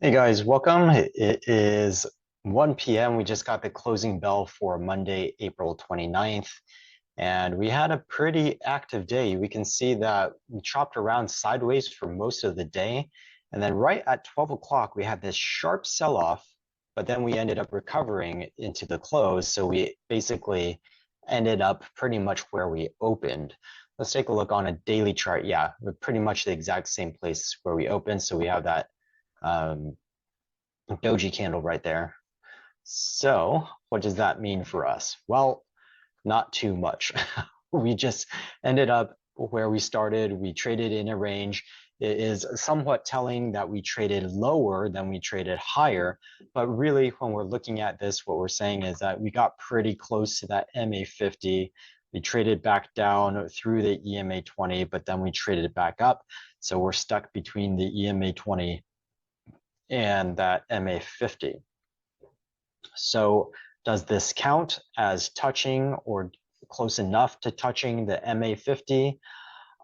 Hey guys, welcome. It is 1 p.m. We just got the closing bell for Monday, April 29th, and we had a pretty active day. We can see that we chopped around sideways for most of the day, and then right at 12 o'clock, we had this sharp sell-off, but then we ended up recovering into the close. So we basically ended up pretty much where we opened. Let's take a look on a daily chart. Yeah, we're pretty much the exact same place where we opened. So we have that um, doji candle right there. So what does that mean for us? Well, not too much. We just ended up where we started. We traded in a range. It is somewhat telling that we traded lower than we traded higher. But really, when we're looking at this, what we're saying is that we got pretty close to that MA50. We traded back down through the EMA 20, but then we traded it back up. So we're stuck between the EMA 20 and that MA50. So does this count as touching or close enough to touching the MA50?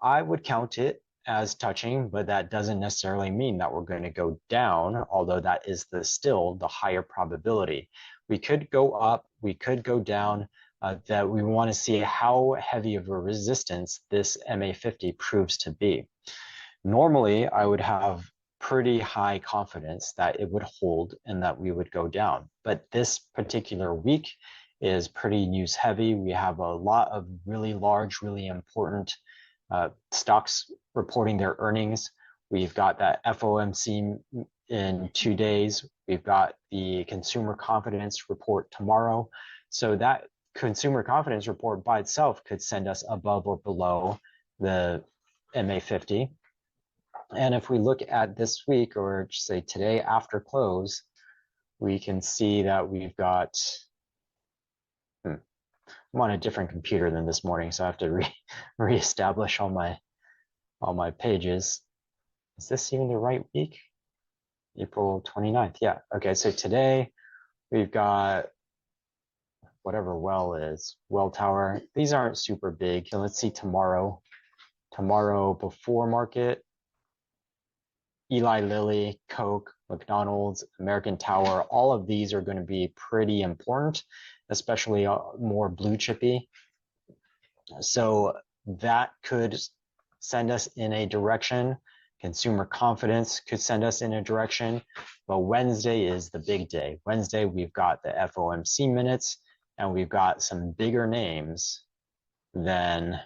I would count it as touching, but that doesn't necessarily mean that we're going to go down, although that is still the higher probability. We could go up, we could go down, that we want to see how heavy of a resistance this MA50 proves to be. Normally, I would have pretty high confidence that it would hold and that we would go down. But this particular week is pretty news heavy. We have a lot of really large, really important stocks reporting their earnings. We've got that FOMC in 2 days. We've got the consumer confidence report tomorrow. So that consumer confidence report by itself could send us above or below the MA50. And if we look at this week, or just say today after close, we can see that we've got, I'm on a different computer than this morning, so I have to reestablish all my pages. Is this even the right week? April 29th. Yeah. Okay. So today we've got whatever well is, Welltower. These aren't super big. So let's see tomorrow. Tomorrow before market, Eli Lilly, Coke, McDonald's, American Tower, all of these are going to be pretty important, especially more blue chippy. So that could send us in a direction. Consumer confidence could send us in a direction. But Wednesday is the big day. Wednesday, we've got the FOMC minutes and we've got some bigger names than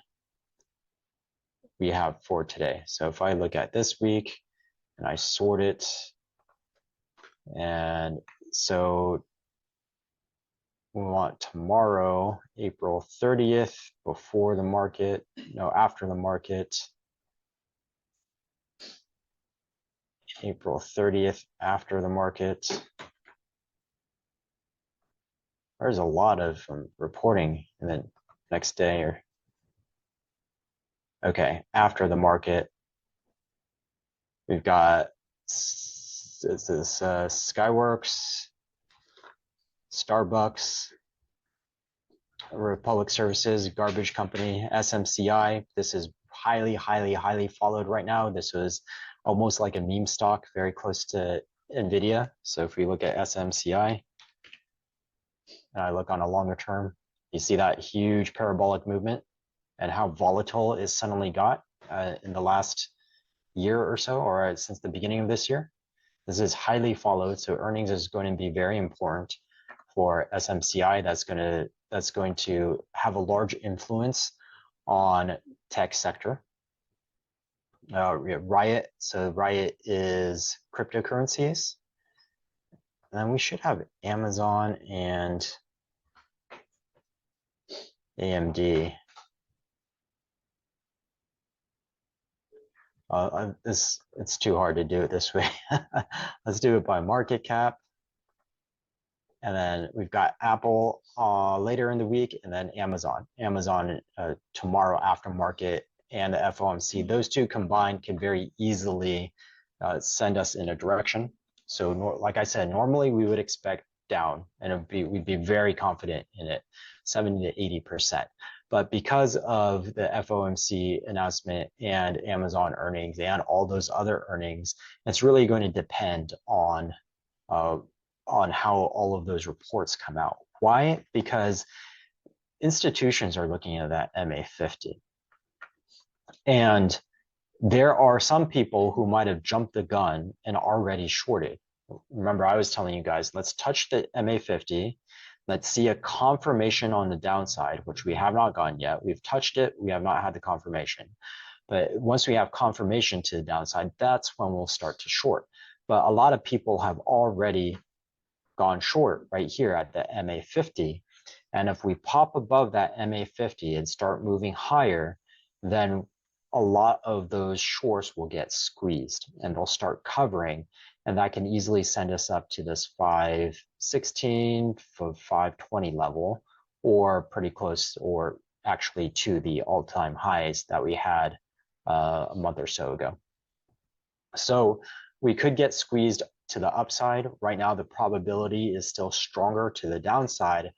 we have for today. So if I look at this week and I sort it, and so we want tomorrow, April 30th, before the market, no, after the market, April 30th, after the market. There's a lot of reporting in the next day or, okay, after the market, we've got this is Skyworks, Starbucks, Republic Services, garbage company, SMCI. This is highly, highly, highly followed right now. This was almost like a meme stock, very close to NVIDIA. So if we look at SMCI, and I look on a longer term, you see that huge parabolic movement and how volatile it suddenly got in the last year or so, or since the beginning of this year. This is highly followed, so earnings is going to be very important for SMCI. That's going to have a large influence on tech sector. Riot, so Riot is cryptocurrencies. And then we should have Amazon and AMD. It's too hard to do it this way. Let's do it by market cap. And then we've got Apple later in the week, and then Amazon. Amazon tomorrow after market and the FOMC. Those two combined can very easily send us in a direction. So like I said, normally we would expect down, and we'd be very confident in it, 70 to 80%. But because of the FOMC announcement and Amazon earnings and all those other earnings, it's really going to depend on how all of those reports come out. Why? Because institutions are looking at that MA50. And there are some people who might have jumped the gun and already shorted. Remember, I was telling you guys, let's touch the MA50. Let's see a confirmation on the downside, which we have not gotten yet. We've touched it. We have not had the confirmation. But once we have confirmation to the downside, that's when we'll start to short. But a lot of people have already gone short right here at the MA50. And if we pop above that MA50 and start moving higher, then a lot of those shorts will get squeezed and they'll start covering. And that can easily send us up to this 516 for 520 level, or pretty close, or actually to the all-time highs that we had a month or so ago. So we could get squeezed to the upside. Right now, the probability is still stronger to the downside,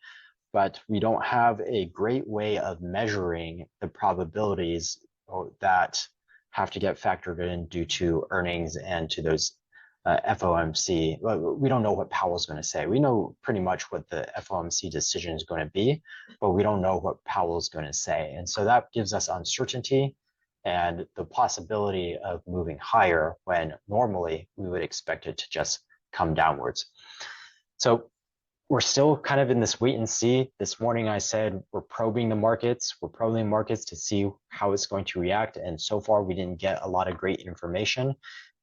but we don't have a great way of measuring the probabilities that have to get factored in due to earnings and to those FOMC. We don't know what Powell's going to say. We know pretty much what the FOMC decision is going to be, but we don't know what Powell's going to say. And so that gives us uncertainty and the possibility of moving higher when normally we would expect it to just come downwards. So we're still kind of in this wait and see. This morning I said we're probing the markets. We're probing the markets to see how it's going to react. And so far we didn't get a lot of great information.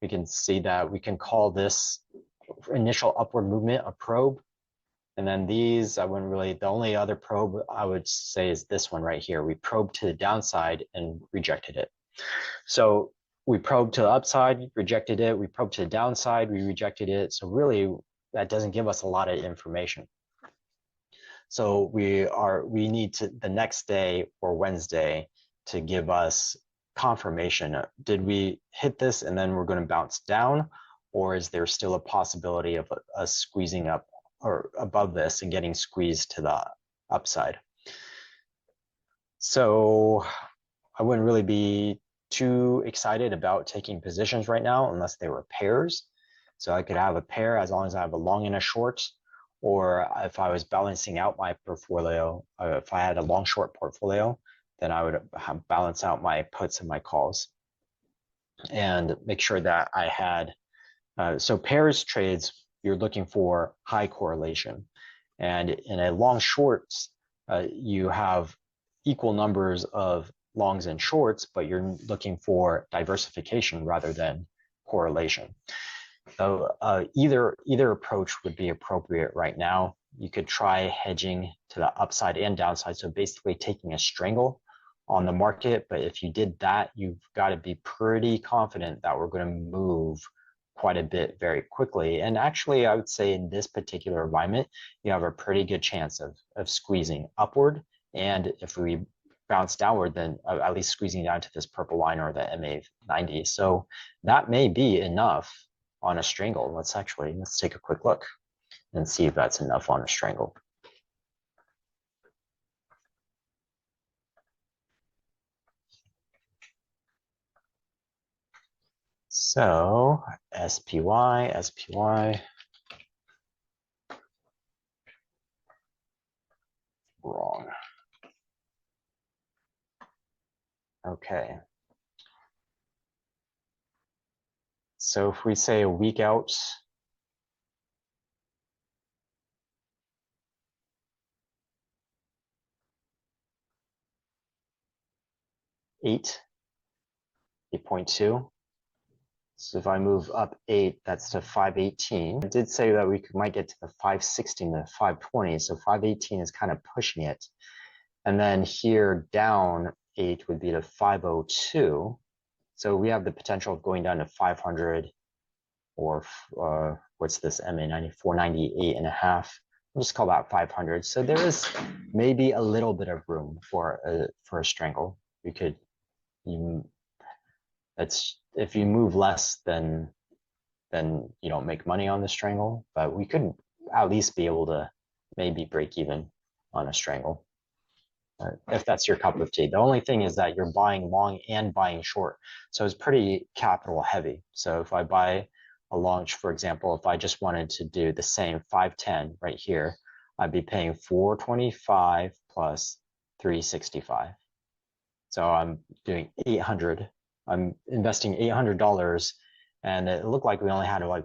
We can see that we can call this initial upward movement a probe. And then these, I wouldn't really, the only other probe I would say is this one right here. We probed to the downside and rejected it. So we probed to the upside, rejected it. We probed to the downside, we rejected it. So really, that doesn't give us a lot of information. So we need to, the next day or Wednesday, to give us confirmation. Did we hit this and then we're going to bounce down? Or is there still a possibility of us squeezing up or above this and getting squeezed to the upside? So I wouldn't really be too excited about taking positions right now unless they were pairs. So I could have a pair as long as I have a long and a short, or if I was balancing out my portfolio, if I had a long short portfolio, then I would balance out my puts and my calls and make sure that I had, so pairs trades, you're looking for high correlation. And in a long shorts, you have equal numbers of longs and shorts, but you're looking for diversification rather than correlation. So either approach would be appropriate right now. You could try hedging to the upside and downside, so basically taking a strangle on the market. But if you did that, you've got to be pretty confident that we're going to move quite a bit very quickly. And actually, I would say in this particular environment, you have a pretty good chance of squeezing upward. And if we bounce downward, then at least squeezing down to this purple line or the MA90. So that may be enough on a strangle. Let's take a quick look and see if that's enough on a strangle. So SPY, wrong. Okay. So if we say a week out, eight, 8.2. So if I move up 8, that's to 518. I did say that we might get to the 516 to 520, so 518 is kind of pushing it. And then here down 8 would be to 502. So we have the potential of going down to 500 or what's this MA90, 498.5. We'll just call that 500. So there is maybe a little bit of room for a strangle. We could, if you move less, then you don't make money on the strangle, but we could at least be able to maybe break even on a strangle. if that's your cup of tea. The only thing is that you're buying long and buying short. So it's pretty capital heavy. So if I buy a long, for example, if I just wanted to do the same 510 right here, I'd be paying 425 plus 365. So I'm doing 800. I'm investing $800, and it looked like we only had like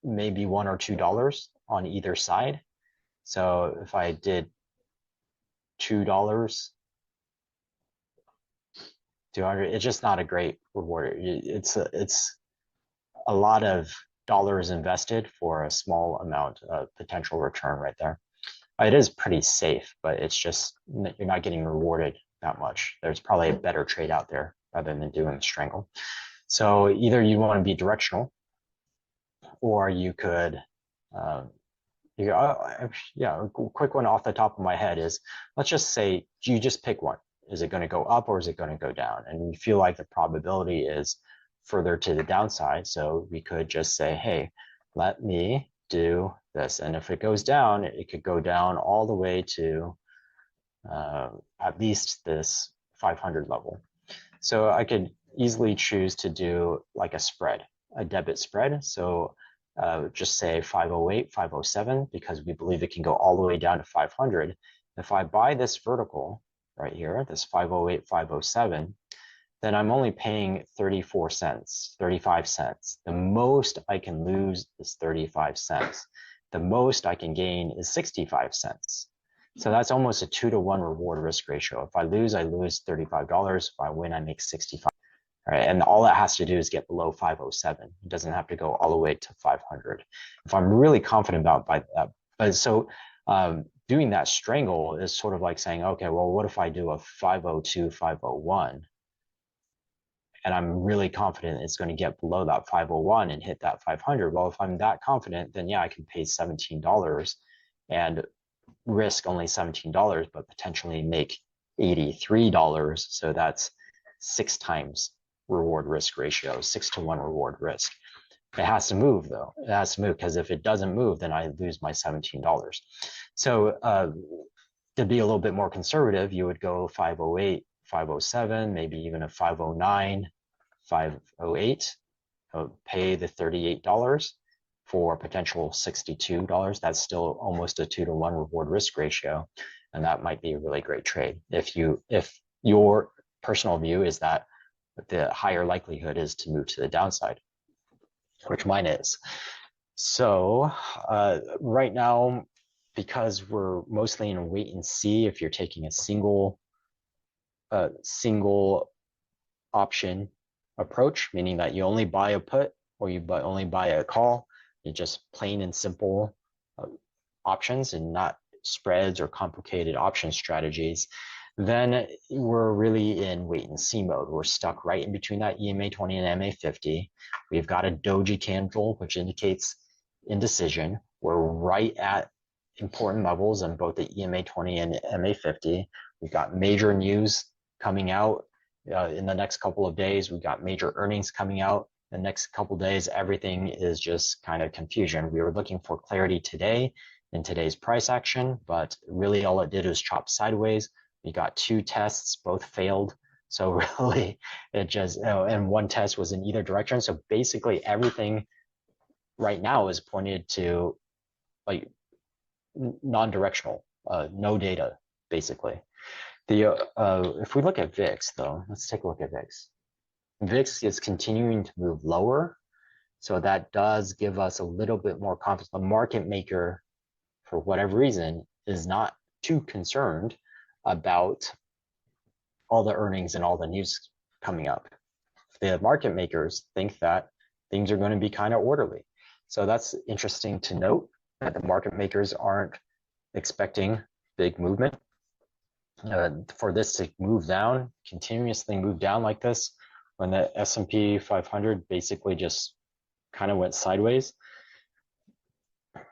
maybe $1 or $2 on either side. So if I did $2, 200, it's just not a great reward. It's a lot of dollars invested for a small amount of potential return right there. It is pretty safe, but it's just you're not getting rewarded that much. There's probably a better trade out there rather than doing the strangle. So either you want to be directional, or you could yeah, a quick one off the top of my head is, let's just say you just pick one. Is it going to go up or is it going to go down? And we feel like the probability is further to the downside. So we could just say, hey, let me do this. And if it goes down, it could go down all the way to at least this 500 level. So I could easily choose to do like a spread, a debit spread. So just say 508, 507, because we believe it can go all the way down to 500. If I buy this vertical right here, this 508, 507, then I'm only paying 34 cents, 35 cents. The most I can lose is 35 cents. The most I can gain is 65 cents. So that's almost a 2-to-1 reward risk ratio. If I lose $35. If I win, I make 65. Right? And all that has to do is get below 507. It doesn't have to go all the way to 500. If I'm really confident about that, but so doing that strangle is sort of like saying, okay, well, what if I do a 502, 501? And I'm really confident it's going to get below that 501 and hit that 500. Well, if I'm that confident, then yeah, I can pay $17 and risk only $17, but potentially make $83. So that's 6 times reward risk ratio, 6-to-1 reward risk. It has to move though. It has to move, because if it doesn't move, then I lose my $17. So to be a little bit more conservative, you would go 508, 507, maybe even a 509, 508, pay the $38 for potential $62. That's still almost a 2-to-1 reward risk ratio. And that might be a really great trade. If your personal view is that the higher likelihood is to move to the downside, which mine is. So right now, because we're mostly in a wait and see, if you're taking a single option approach, meaning that you only buy a put or you only buy a call, you just plain and simple options and not spreads or complicated option strategies, then we're really in wait and see mode. We're stuck right in between that EMA 20 and MA 50. We've got a doji candle, which indicates indecision. We're right at important levels on both the EMA 20 and MA 50. We've got major news coming out in the next couple of days. We've got major earnings coming out the next couple of days. Everything is just kind of confusion. We were looking for clarity today in today's price action, but really all it did was chop sideways. We got 2 tests, both failed. So really it just, and one test was in either direction. So basically everything right now is pointed to like non-directional, no data, basically. If we look at VIX though, let's take a look at VIX. VIX is continuing to move lower. So that does give us a little bit more confidence. The market maker, for whatever reason, is not too concerned about all the earnings and all the news coming up. The market makers think that things are going to be kind of orderly. So that's interesting to note, that the market makers aren't expecting big movement. For this to move down, continuously move down like this, when the S&P 500 basically just kind of went sideways,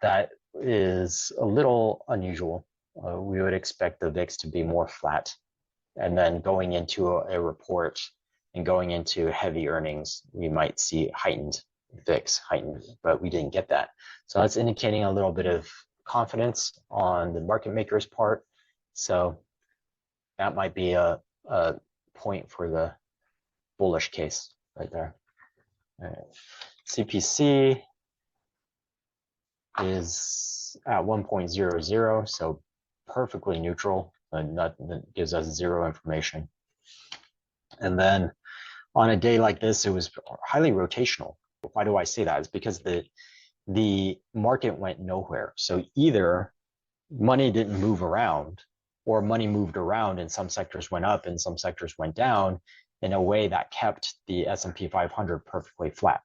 that is a little unusual. We would expect the VIX to be more flat. And then going into a report and going into heavy earnings, we might see heightened VIX, but we didn't get that. So that's indicating a little bit of confidence on the market maker's part. So that might be a point for the bullish case right there. All right. CPC is at 1.00, so perfectly neutral, and that gives us zero information. And then on a day like this, it was highly rotational. Why do I say that? It's because the market went nowhere. So either money didn't move around, or money moved around and some sectors went up and some sectors went down in a way that kept the S&P 500 perfectly flat.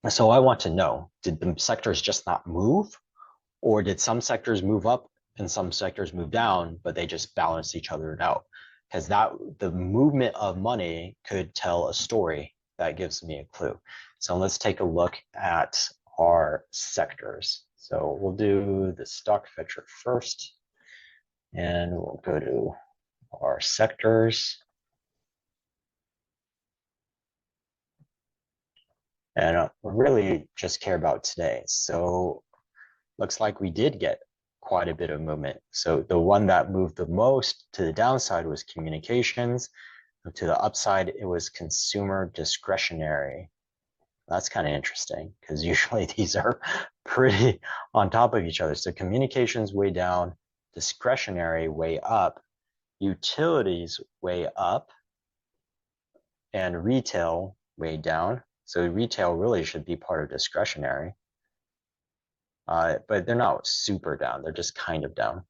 So I want to know, did the sectors just not move, or did some sectors move up and some sectors move down, but they just balanced each other out? Because that the movement of money could tell a story that gives me a clue. So let's take a look at our sectors. So we'll do the stock fetcher first, and we'll go to our sectors. And really just care about today. So looks like we did get quite a bit of movement. So the one that moved the most to the downside was communications. To the upside, it was consumer discretionary. That's kind of interesting because usually these are pretty on top of each other. So communications way down, discretionary way up, utilities way up, and retail way down. So retail really should be part of discretionary. But they're not super down. They're just kind of down.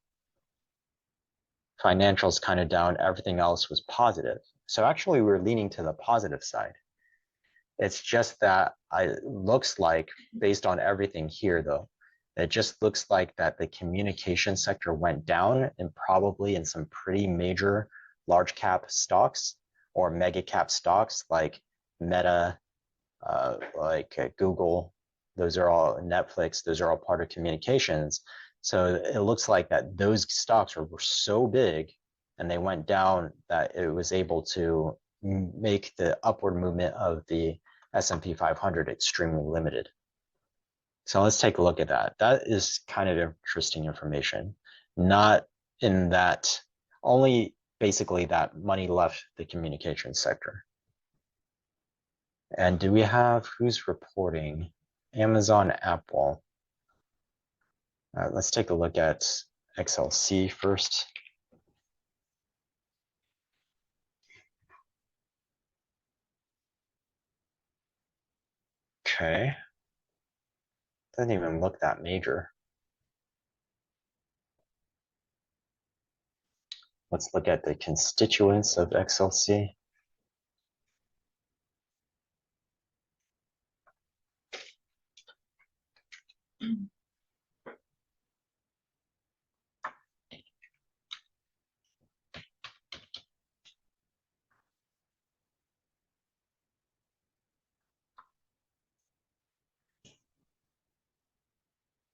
Financials kind of down. Everything else was positive. So actually we're leaning to the positive side. It's just that it looks like, based on everything here though, it just looks like that the communication sector went down, and probably in some pretty major large cap stocks or mega cap stocks like Meta, like Google, those are all Netflix, those are all part of communications. So it looks like that those stocks were so big and they went down that it was able to make the upward movement of the S&P 500 extremely limited. So let's take a look at that. That is kind of interesting information. Not in that, only basically that money left the communication sector. And do we have, who's reporting? Amazon, Apple. Let's take a look at XLC first. Okay. Doesn't even look that major. Let's look at the constituents of XLC.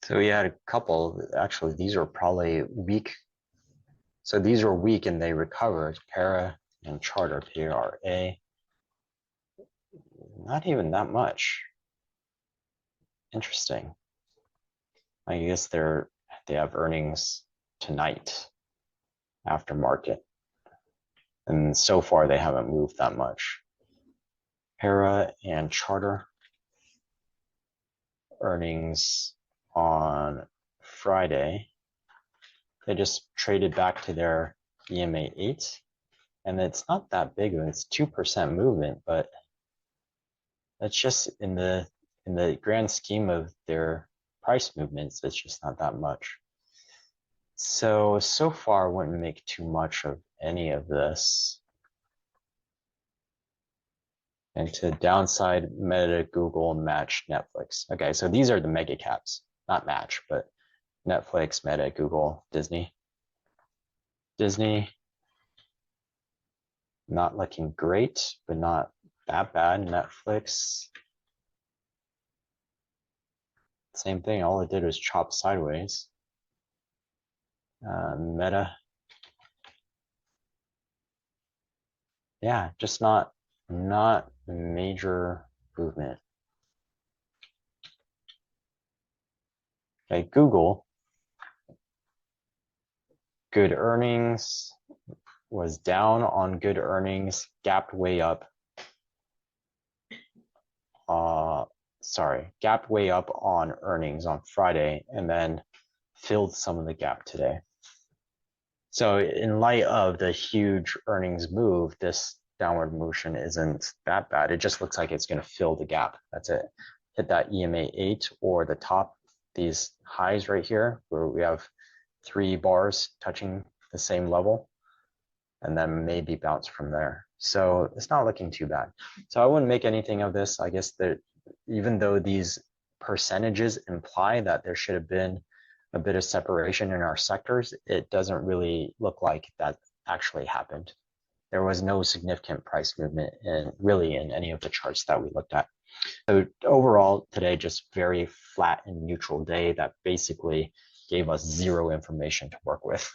So we had a couple, actually these are probably weak. So these are weak and they recovered, Para and Charter, PRA. Not even that much. Interesting. I guess they have earnings tonight after market. And so far they haven't moved that much. Para and Charter earnings on Friday. They just traded back to their EMA 8, and it's not that big. It's 2% movement, but that's just in the grand scheme of their price movements, it's just not that much. So far, I wouldn't make too much of any of this. And to downside, Meta, Google, Match, Netflix. Okay, so these are the mega caps, not Match, but Netflix, Meta, Google, Disney. Disney, not looking great, but not that bad. Netflix, same thing. All it did was chop sideways. Meta, yeah, just not major movement. Okay, Google good earnings, was down on good earnings, gapped way up. Gapped way up on earnings on Friday and then filled some of the gap today. So in light of the huge earnings move, this downward motion isn't that bad. It just looks like it's going to fill the gap. That's it. Hit that EMA 8 or the top, these highs right here, where we have 3 bars touching the same level, and then maybe bounce from there. So it's not looking too bad. So I wouldn't make anything of this. I guess that even though these percentages imply that there should have been a bit of separation in our sectors, it doesn't really look like that actually happened. There was no significant price movement in any of the charts that we looked at. So overall today, just very flat and neutral day that basically gave us zero information to work with.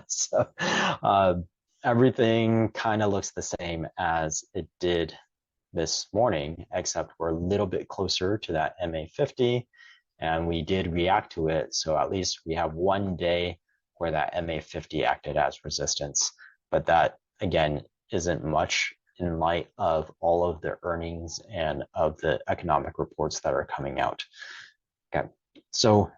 So everything kind of looks the same as it did this morning, except we're a little bit closer to that MA50 and we did react to it. So at least we have one day where that MA50 acted as resistance, but that again isn't much in light of all of the earnings and of the economic reports that are coming out. Okay, so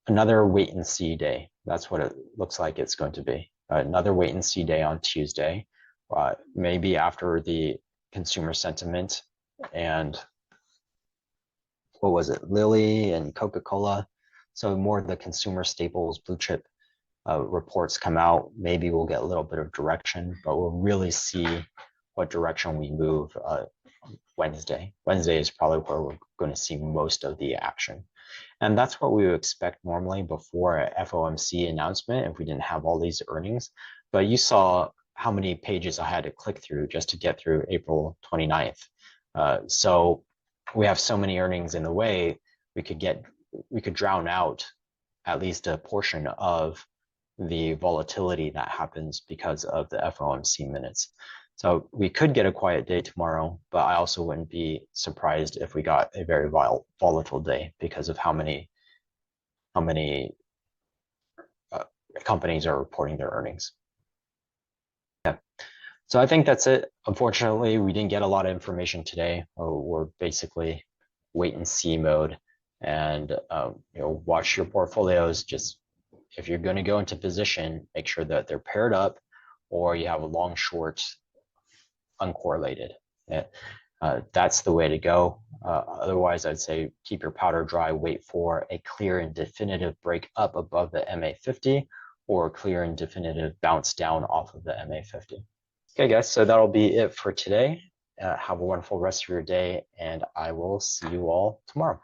another wait and see day. That's what it looks like it's going to be. Another wait and see day on Tuesday, maybe after the consumer sentiment and what was it, Lilly and Coca-Cola. So more of the consumer staples, blue chip reports come out. Maybe we'll get a little bit of direction, but we'll really see what direction we move Wednesday. Wednesday is probably where we're going to see most of the action. And that's what we would expect normally before a FOMC announcement if we didn't have all these earnings. But you saw how many pages I had to click through just to get through April 29th. So we have so many earnings in the way, we could drown out at least a portion of the volatility that happens because of the FOMC minutes. So we could get a quiet day tomorrow, but I also wouldn't be surprised if we got a very volatile day because of how many companies are reporting their earnings. Yeah. So I think that's it. Unfortunately, we didn't get a lot of information today. We're basically wait and see mode, and watch your portfolios. Just if you're going to go into position, make sure that they're paired up, or you have a long short uncorrelated. That's the way to go. Otherwise, I'd say keep your powder dry, wait for a clear and definitive break up above the MA50 or a clear and definitive bounce down off of the MA50. Okay, guys, so that'll be it for today. Have a wonderful rest of your day, and I will see you all tomorrow.